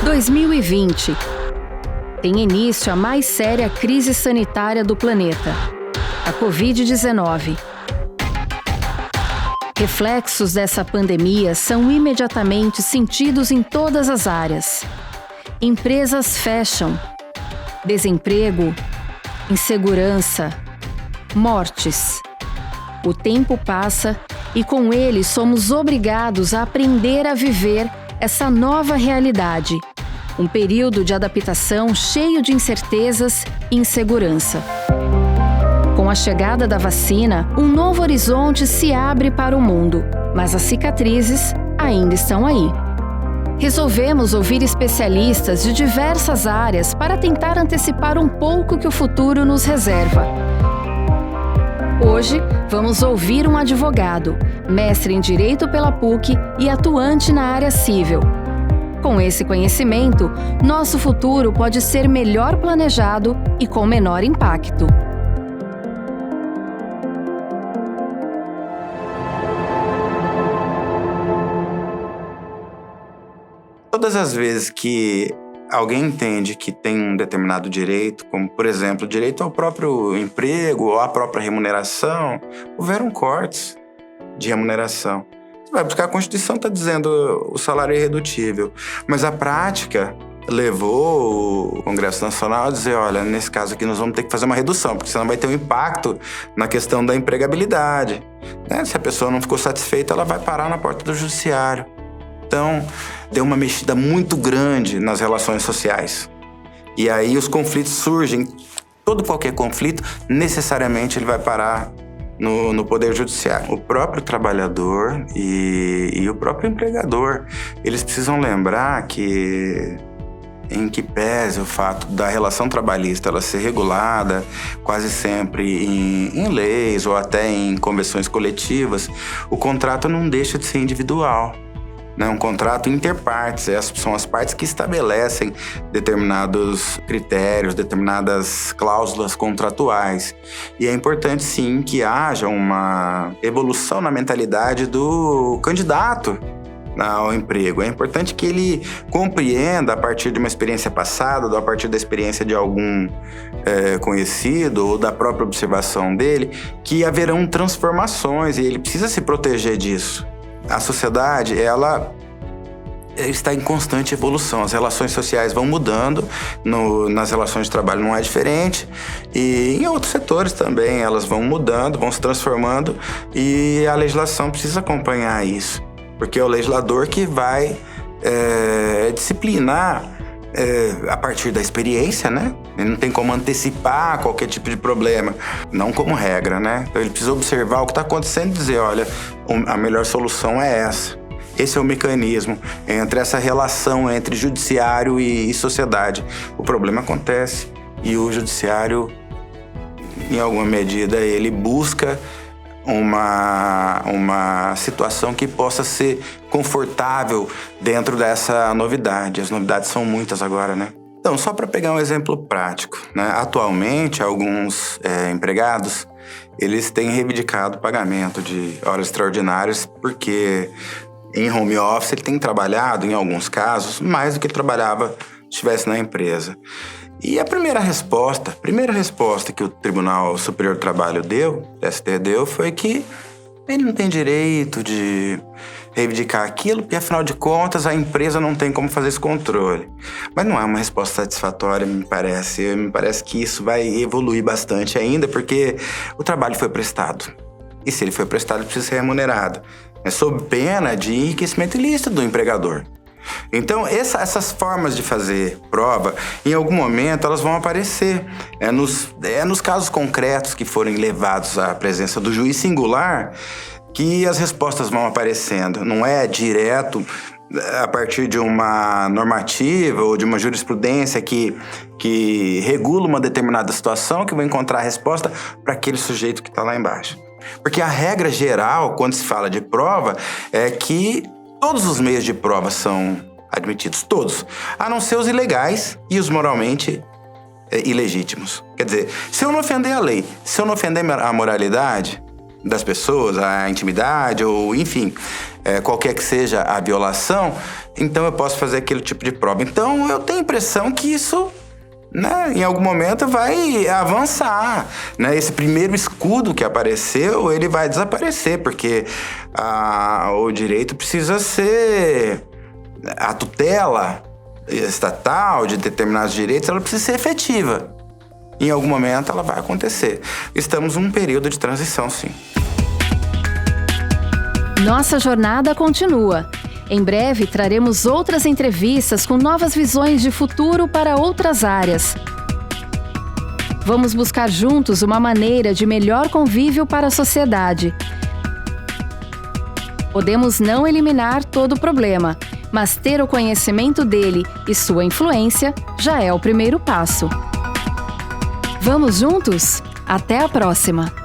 2020. Tem início a mais séria crise sanitária do planeta, a Covid-19. Reflexos dessa pandemia são imediatamente sentidos em todas as áreas. Empresas fecham, desemprego, insegurança, mortes. O tempo passa e com ele somos obrigados a aprender a viver essa nova realidade. Um período de adaptação cheio de incertezas e insegurança. Com a chegada da vacina, um novo horizonte se abre para o mundo, mas as cicatrizes ainda estão aí. Resolvemos ouvir especialistas de diversas áreas para tentar antecipar um pouco o que o futuro nos reserva. Hoje, vamos ouvir um advogado, mestre em Direito pela PUC e atuante na área civil. Com esse conhecimento, nosso futuro pode ser melhor planejado e com menor impacto. Todas as vezes que alguém entende que tem um determinado direito, como, por exemplo, o direito ao próprio emprego ou à própria remuneração, houveram cortes de remuneração. Você vai buscar a Constituição, está dizendo o salário é irredutível, mas a prática levou o Congresso Nacional a dizer, olha, nesse caso aqui nós vamos ter que fazer uma redução, porque senão vai ter um impacto na questão da empregabilidade. Se a pessoa não ficou satisfeita, ela vai parar na porta do judiciário. Então, deu uma mexida muito grande nas relações sociais. E aí os conflitos surgem. Qualquer conflito, necessariamente ele vai parar no Poder Judiciário. O próprio trabalhador e o próprio empregador, eles precisam lembrar que, em que pese o fato da relação trabalhista ela ser regulada quase sempre em leis ou até em convenções coletivas, o contrato não deixa de ser individual. Um contrato interpartes, são as partes que estabelecem determinados critérios, determinadas cláusulas contratuais. E é importante, sim, que haja uma evolução na mentalidade do candidato ao emprego. É importante que ele compreenda, a partir de uma experiência passada, a partir da experiência de algum conhecido ou da própria observação dele, que haverão transformações e ele precisa se proteger disso. A sociedade, ela está em constante evolução. As relações sociais vão mudando, nas relações de trabalho não é diferente, e em outros setores também elas vão mudando, vão se transformando, e a legislação precisa acompanhar isso, porque é o legislador que vai disciplinar a partir da experiência, Ele não tem como antecipar qualquer tipo de problema, não como regra, Então ele precisa observar o que está acontecendo e dizer, olha, a melhor solução é essa. Esse é o mecanismo entre essa relação entre judiciário e sociedade. O problema acontece e o judiciário, em alguma medida, ele busca uma situação que possa ser confortável dentro dessa novidade. As novidades são muitas agora, Então, só para pegar um exemplo prático, Atualmente, alguns empregados, eles têm reivindicado o pagamento de horas extraordinárias porque em home office ele tem trabalhado, em alguns casos, mais do que ele trabalhava se estivesse na empresa. E a primeira resposta que o Tribunal Superior do Trabalho deu, TST deu, foi que ele não tem direito de reivindicar aquilo, porque afinal de contas a empresa não tem como fazer esse controle. Mas não é uma resposta satisfatória, me parece. Me parece que isso vai evoluir bastante ainda, porque o trabalho foi prestado. E se ele foi prestado, ele precisa ser remunerado. Sob pena de enriquecimento ilícito do empregador. Então, essas formas de fazer prova, em algum momento, elas vão aparecer. Nos casos concretos que forem levados à presença do juiz singular que as respostas vão aparecendo. Não é direto a partir de uma normativa ou de uma jurisprudência que regula uma determinada situação que vai encontrar a resposta para aquele sujeito que está lá embaixo. Porque a regra geral, quando se fala de prova, é que todos os meios de prova são admitidos, todos, a não ser os ilegais e os moralmente ilegítimos. Quer dizer, se eu não ofender a lei, se eu não ofender a moralidade, das pessoas, a intimidade ou, enfim, qualquer que seja a violação, então eu posso fazer aquele tipo de prova. Então eu tenho a impressão que isso, né, em algum momento vai avançar, né? Esse primeiro escudo que apareceu, ele vai desaparecer, porque o direito precisa ser... A tutela estatal de determinados direitos, ela precisa ser efetiva. Em algum momento ela vai acontecer. Estamos num período de transição, sim. Nossa jornada continua. Em breve traremos outras entrevistas com novas visões de futuro para outras áreas. Vamos buscar juntos uma maneira de melhor convívio para a sociedade. Podemos não eliminar todo o problema, mas ter o conhecimento dele e sua influência já é o primeiro passo. Vamos juntos? Até a próxima!